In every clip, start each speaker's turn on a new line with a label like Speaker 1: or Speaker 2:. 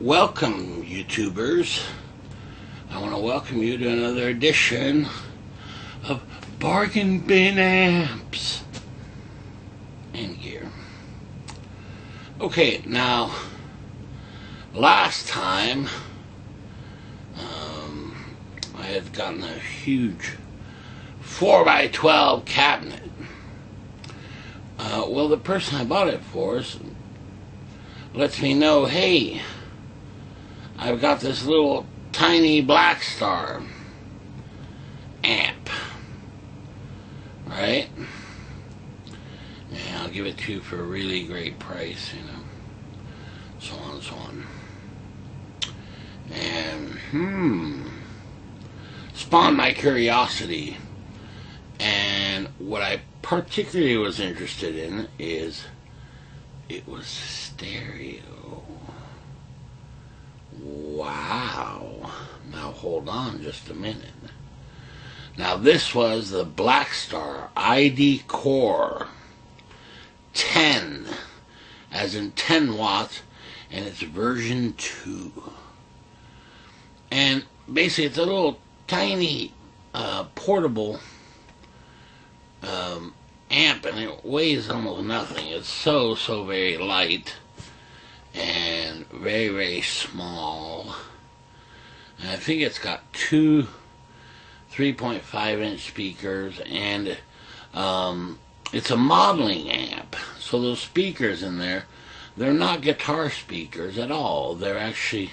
Speaker 1: Welcome, YouTubers. I want to welcome you to another edition of Bargain Bin Amps and Gear. Okay, now, last time I had gotten a huge 4x12 cabinet. Well, the person I bought it for lets me know, hey, I've got this little tiny Blackstar amp, right? And I'll give it to you for a really great price, you know, so on and so on. And, spawned my curiosity. And what I particularly was interested in is it was stereo. Wow. Now hold on just a minute. Now this was the Blackstar ID Core 10, as in 10 watts, and it's version 2. And basically it's a little tiny portable amp, and it weighs almost nothing. It's so very light and very small. And I think it's got two 3.5-inch speakers, and it's a modeling amp. So those speakers in there, they're not guitar speakers at all. They're actually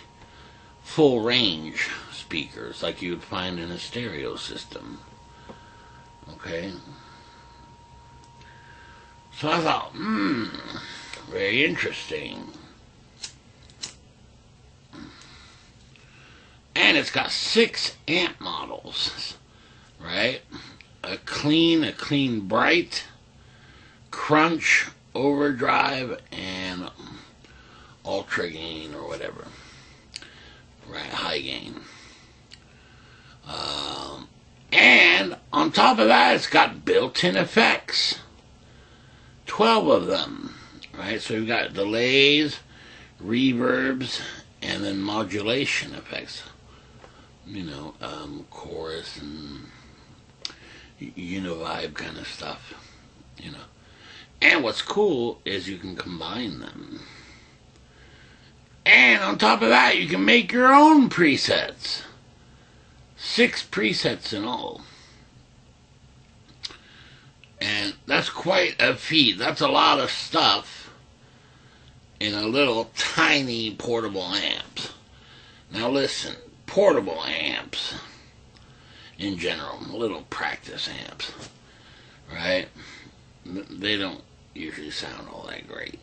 Speaker 1: full range speakers like you would find in a stereo system. Okay? So I thought, very interesting. And it's got 6 amp models, right? A clean bright, crunch, overdrive, and ultra gain or whatever. Right, high gain. And on top of that, it's got built-in effects. 12 of them, right? So you've got delays, reverbs, and then modulation effects. You know, chorus and vibe kind of stuff, you know. And what's cool is you can combine them. And on top of that, you can make your own presets. 6 presets in all. And that's quite a feat. That's a lot of stuff in a little tiny portable amp. Now listen, portable amps in general, little practice amps, right? They don't usually sound all that great.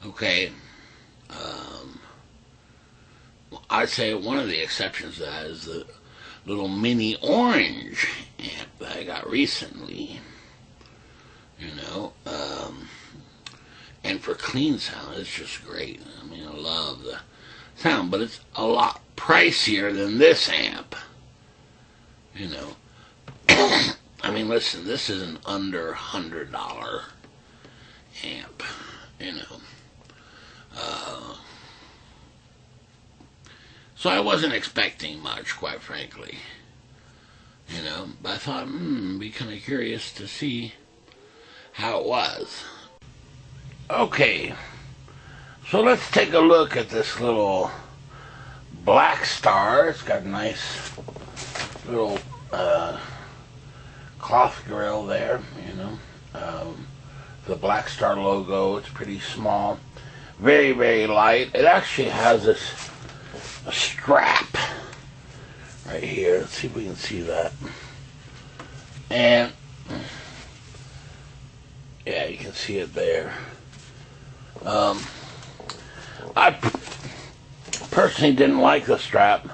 Speaker 1: Okay. I'd say one of the exceptions to that is the little mini orange amp that I got recently, you know, and for clean sound, it's just great. I mean, I love the sound, but it's a lot pricier than this amp, you know. I mean, listen, this is an under $100 amp, you know. So I wasn't expecting much, quite frankly, you know, but I thought, be kind of curious to see how it was. Okay, so let's take a look at this little Blackstar. It's got a nice little cloth grill there, you know, the Blackstar logo. It's pretty small, very light. It actually has a strap right here. Let's see if we can see that. And yeah, you can see it there. I personally didn't like the strap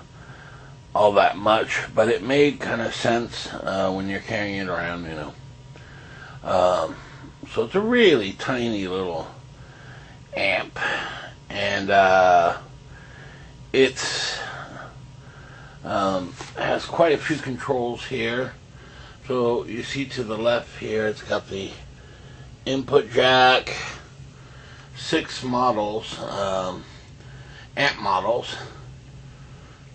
Speaker 1: all that much, but it made kind of sense when you're carrying it around, you know. So it's a really tiny little amp, and it's has quite a few controls here. So you see to the left here, it's got the input jack, 6 models. amp models.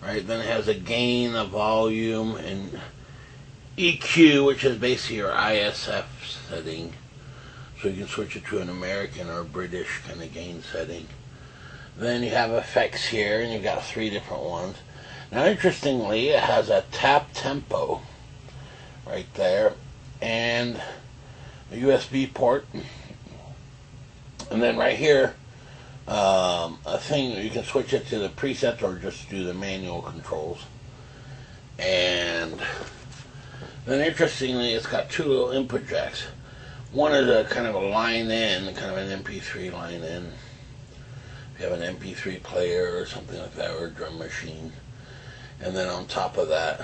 Speaker 1: Right, then it has a gain, a volume, and EQ, which is basically your ISF setting. So you can switch it to an American or British kind of gain setting. Then you have effects here, and you've got 3 different ones. Now, interestingly, it has a tap tempo right there, and a USB port. And then right here, a thing you can switch it to the preset or just do the manual controls. And then interestingly, it's got 2 little input jacks. One is a kind of a line in, kind of an MP3 line in. If you have an MP3 player or something like that, or a drum machine. And then on top of that,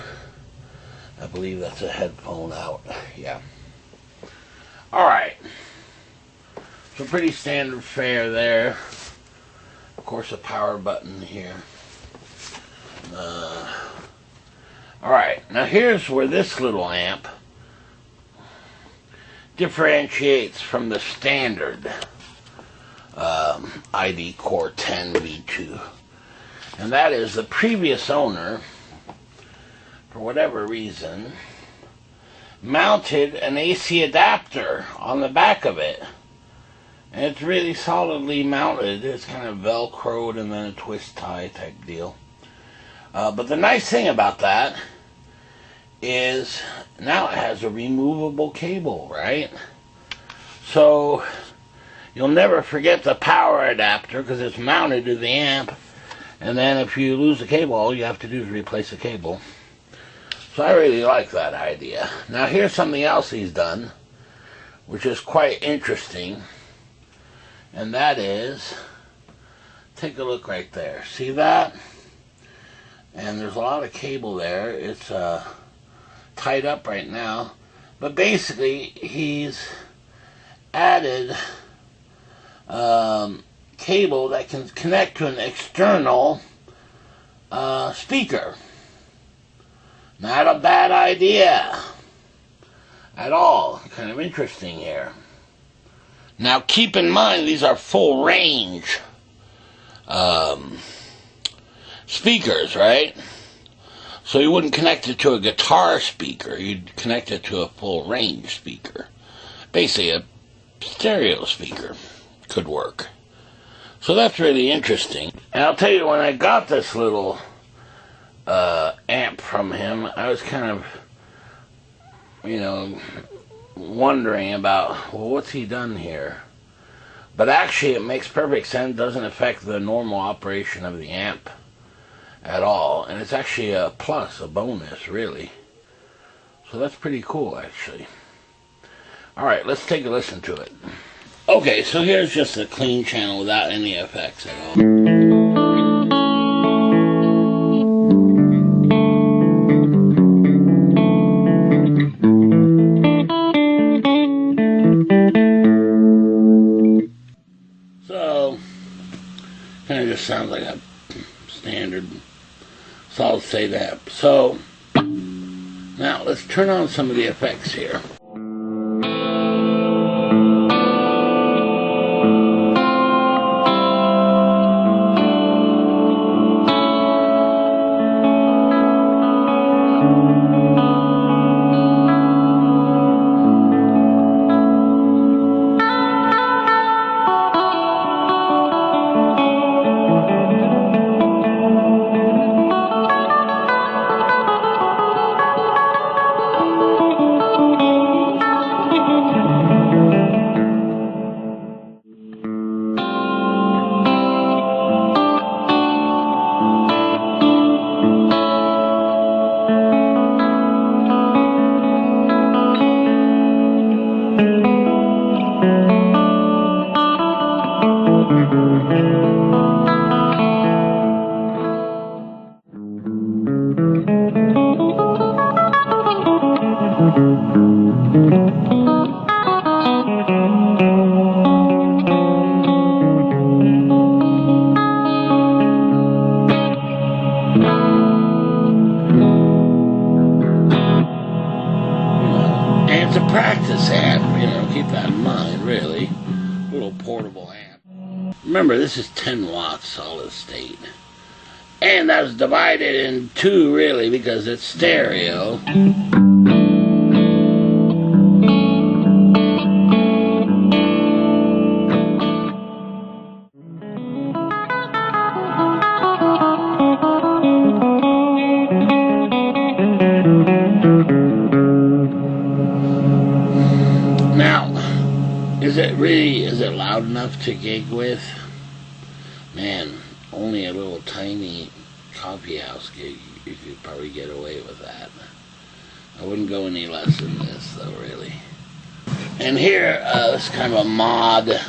Speaker 1: I believe that's a headphone out. Yeah. Alright. So pretty standard fare there. Of course, a power button here. Alright, now here's where this little amp differentiates from the standard ID Core 10 V2. And that is the previous owner, for whatever reason, mounted an AC adapter on the back of it. And it's really solidly mounted. It's kind of velcroed and then a twist tie type deal. But the nice thing about that is now it has a removable cable, right? So you'll never forget the power adapter because it's mounted to the amp. And then if you lose the cable, all you have to do is replace the cable. So I really like that idea. Now here's something else he's done, which is quite interesting. And that is, take a look right there. See that? And there's a lot of cable there. It's tied up right now. But basically, he's added cable that can connect to an external speaker. Not a bad idea at all. Kind of interesting here. Now keep in mind these are full range speakers, right? So you wouldn't connect it to a guitar speaker, you'd connect it to a full range speaker. Basically a stereo speaker could work. So that's really interesting. And I'll tell you, when I got this little amp from him, I was kind of, wondering about, well, what's he done here? But actually it makes perfect sense, doesn't affect the normal operation of the amp at all, and it's actually a plus, a bonus, really. So that's pretty cool, actually. Alright, let's take a listen to it. Okay, so here's just a clean channel without any effects at all. Kind of just sounds like a standard solid state amp. So now let's turn on some of the effects here. It's a practice amp, keep that in mind, really. A little portable amp. Remember, this is 10 watts solid state. And that's divided in two, really, because it's stereo. Now, is it loud enough to gig with? Man, only a little tiny coffee house gig, you could probably get away with that. I wouldn't go any less than this, though, really. And here, this is kind of a mod.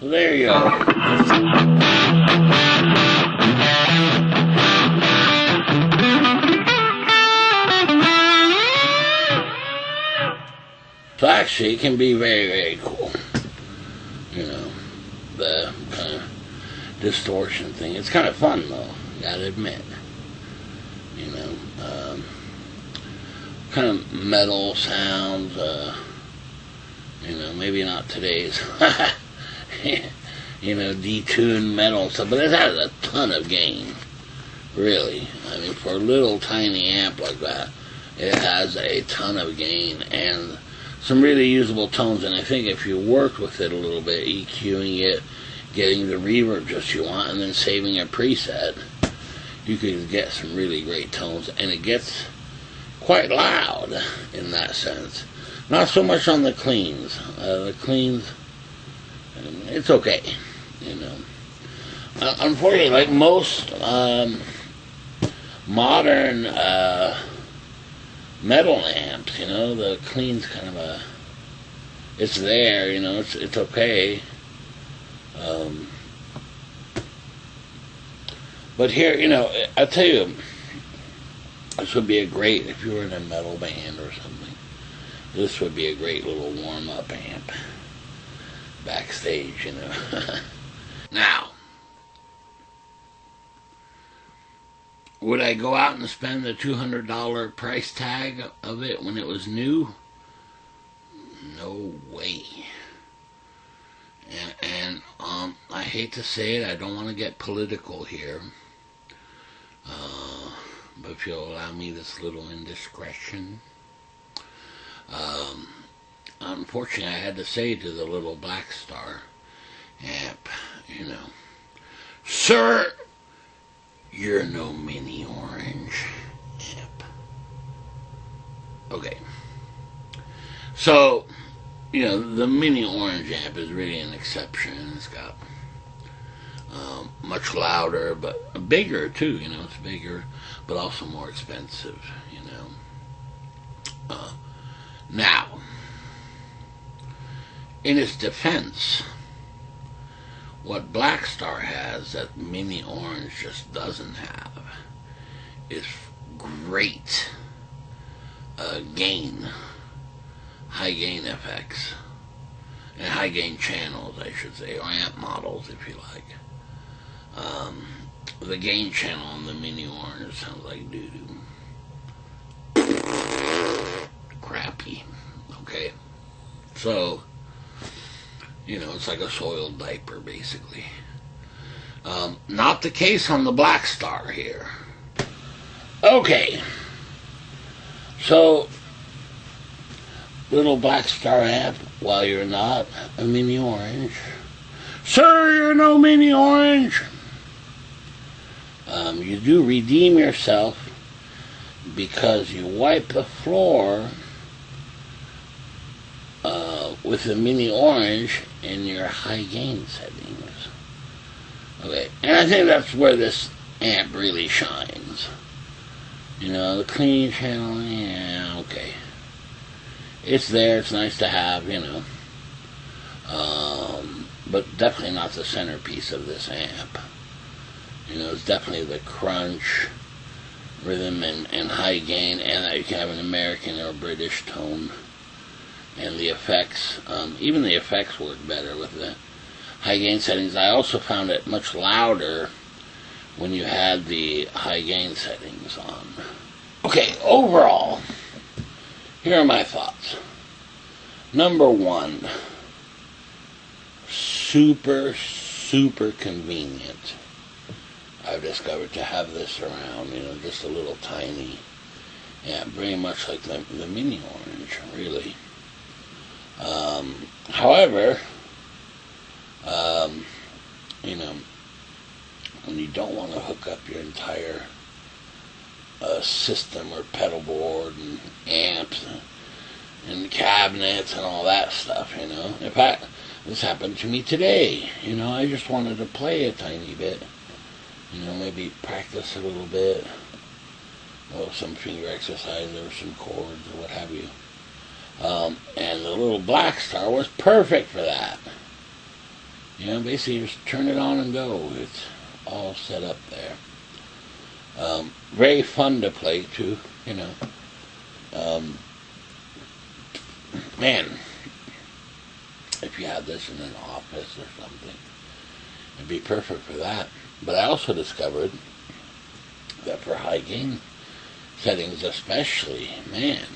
Speaker 1: There you go. So actually, it can be very, very cool. You know, the kind of distortion thing. It's kind of fun, though, gotta admit. You know, kind of metal sounds, you know, maybe not today's, you know, detuned metal stuff, but it has a ton of gain, really. I mean, for a little tiny amp like that, it has a ton of gain and some really usable tones, and I think if you worked with it a little bit, EQing it, getting the reverb just you want, and then saving a preset, you could get some really great tones, and it gets quite loud in that sense. Not so much on the cleans. The cleans, it's okay, you know. Unfortunately, like most modern metal amps, you know, the clean's kind of it's there, you know, it's okay. But here, you know, I'll tell you, this would be a great, if you were in a metal band or something, this would be a great little warm-up amp backstage, you know. Now, would I go out and spend the $200 price tag of it when it was new? No way. And I hate to say it, I don't want to get political here. But if you'll allow me this little indiscretion, unfortunately, I had to say to the little Blackstar amp, you know, sir, you're no mini orange amp. Okay. So, you know, the mini orange amp is really an exception. It's got much louder, but bigger too, you know, it's bigger, but also more expensive, you know. Now, in its defense, what Blackstar has that mini orange just doesn't have is great gain, high gain effects, and high gain channels, I should say, or amp models, if you like. The gain channel on the mini orange sounds like doo-doo. Crappy. Okay? So, you know, it's like a soiled diaper, basically. Not the case on the Blackstar here. Okay. So, little Blackstar amp, while you're not a mini orange. Sir, you're no mini orange. You do redeem yourself because you wipe the floor with the mini orange in your high gain settings. Okay, and I think that's where this amp really shines. You know, the clean channel, yeah, okay. It's there, it's nice to have, you know. But definitely not the centerpiece of this amp. You know, it's definitely the crunch, rhythm, and high gain, and that you can have an American or British tone. And the effects, even the effects work better with the high gain settings. I also found it much louder when you had the high gain settings on. Okay, overall, here are my thoughts. Number one, super convenient. I've discovered to have this around, you know, just a little tiny, yeah, very much like the mini orange, really. However, you know, when you don't want to hook up your entire system or pedal board and amps and cabinets and all that stuff, you know. In fact, this happened to me today. You know, I just wanted to play a tiny bit. You know, maybe practice a little bit. Oh, some finger exercise or some chords or what have you. And the little Blackstar was perfect for that. You know, basically just turn it on and go. It's all set up there. Very fun to play too, you know. Man, if you had this in an office or something, it'd be perfect for that. But I also discovered that for high gain settings especially, man,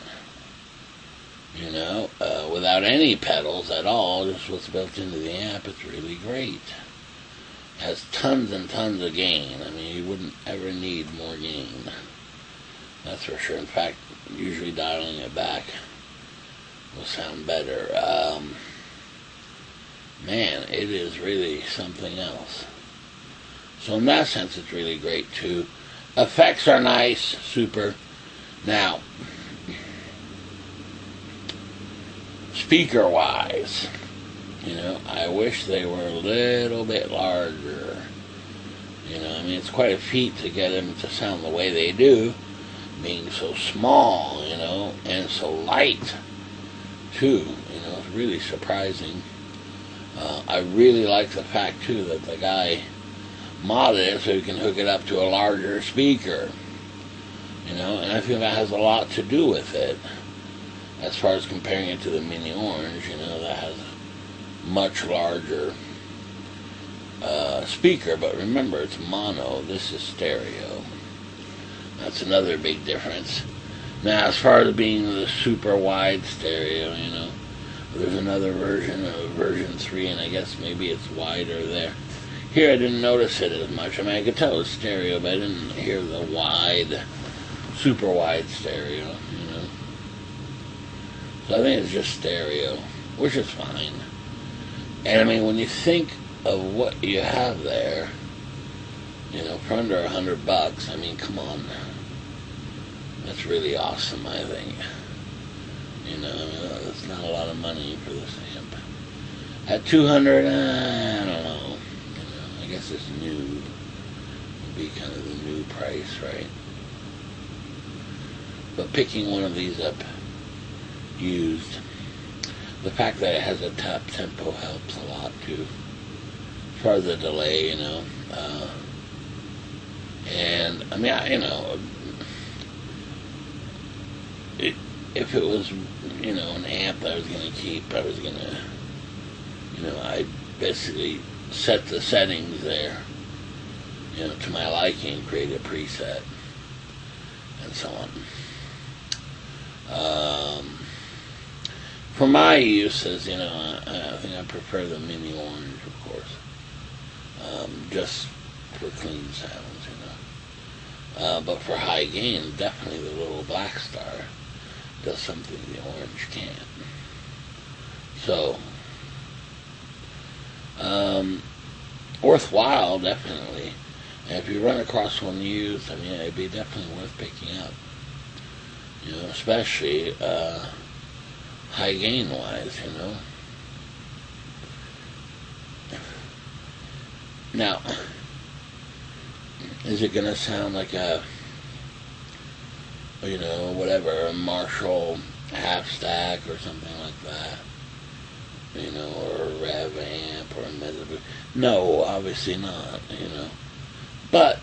Speaker 1: you know, without any pedals at all, just what's built into the amp, it's really great. It has tons and tons of gain. I mean, you wouldn't ever need more gain. That's for sure. In fact, usually dialing it back will sound better. Man, it is really something else. So in that sense, it's really great too. Effects are nice, super. Now, speaker-wise, you know, I wish they were a little bit larger. You know, I mean, it's quite a feat to get them to sound the way they do, being so small, you know, and so light, too. You know, it's really surprising. I really like the fact, too, that the guy modded it so you can hook it up to a larger speaker. You know, and I think that has a lot to do with it. As far as comparing it to the mini orange, you know, that has much larger speaker, but remember, it's mono. This is stereo. That's another big difference. Now, as far as being the super wide stereo, you know, there's another version, version 3, and I guess maybe it's wider there. Here, I didn't notice it as much. I mean, I could tell it's stereo, but I didn't hear the wide, super wide stereo, you know. So I think it's just stereo, which is fine. And I mean, when you think of what you have there, you know, for under $100, I mean, come on. That's really awesome, I think. You know, I mean, that's not a lot of money for this amp. At 200, I don't know. You know, I guess it's new. Would be kind of the new price, right? But picking one of these up used, the fact that it has a tap tempo helps a lot too, as far as the delay, you know. And I mean, you know, if it was, you know, an amp that I was going to keep, I was going to, you know, I basically set the settings there, you know, to my liking, create a preset, and so on. For my uses, you know, I think I prefer the mini orange, of course, just for clean sounds, you know. But for high gain, definitely the little Blackstar does something the orange can't. So, worthwhile, definitely. And if you run across one used, I mean, it'd be definitely worth picking up. You know, especially high gain wise, you know. Now, is it going to sound like a, you know, whatever, a Marshall half stack or something like that? You know, or a Rev amp or a Mezzo? No, obviously not, you know. But,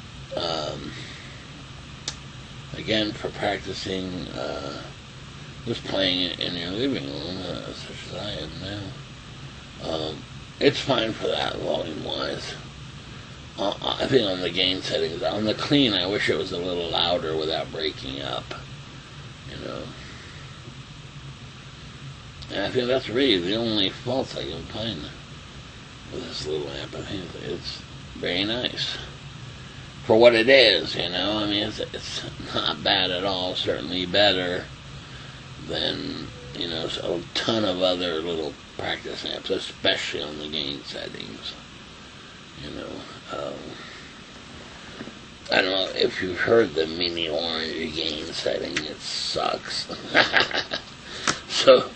Speaker 1: again, for practicing, just playing it in your living room, such as I am now, it's fine for that, volume-wise. I think on the gain settings, on the clean, I wish it was a little louder without breaking up, you know. And I think that's really the only fault I can find with this little amp. I think it's very nice for what it is, you know. I mean, it's not bad at all. Certainly better than, you know, a ton of other little practice amps, especially on the gain settings. You know, I don't know if you've heard the mini orange gain setting. It sucks. So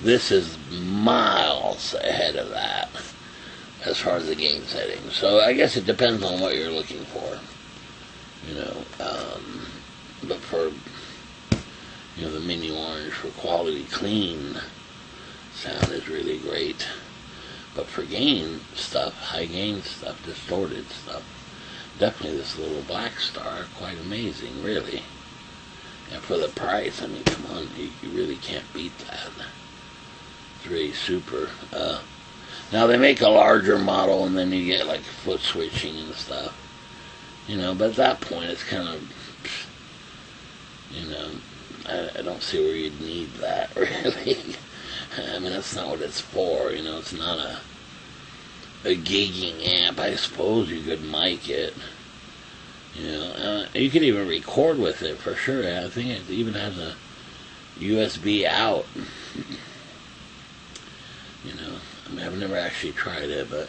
Speaker 1: this is miles ahead of that as far as the gain settings. So I guess it depends on what you're looking for. You know, but for, you know, the mini orange for quality clean sound is really great. But for gain stuff, high gain stuff, distorted stuff, definitely this little Blackstar, quite amazing, really. And for the price, I mean, come on, you really can't beat that. It's really super. Now they make a larger model, and then you get like foot switching and stuff. You know, but at that point, it's kind of, you know, I don't see where you'd need that, really. I mean, that's not what it's for, you know. It's not a gigging amp. I suppose you could mic it, you know. You could even record with it, for sure. I think it even has a USB out. You know, I mean, I've never actually tried it, but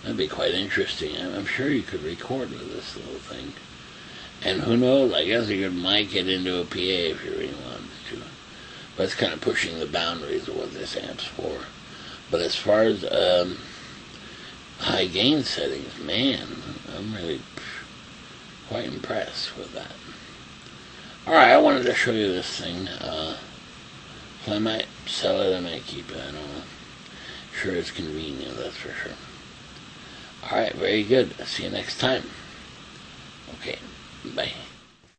Speaker 1: that'd be quite interesting. I'm sure you could record with this little thing. And who knows, I guess you could mic it into a PA if you really wanted to. But it's kind of pushing the boundaries of what this amp's for. But as far as high gain settings, man, I'm really quite impressed with that. Alright, I wanted to show you this thing. So I might sell it, I might keep it, I don't know. Sure, it's convenient, that's for sure. Alright, very good. See you next time. Okay, bye.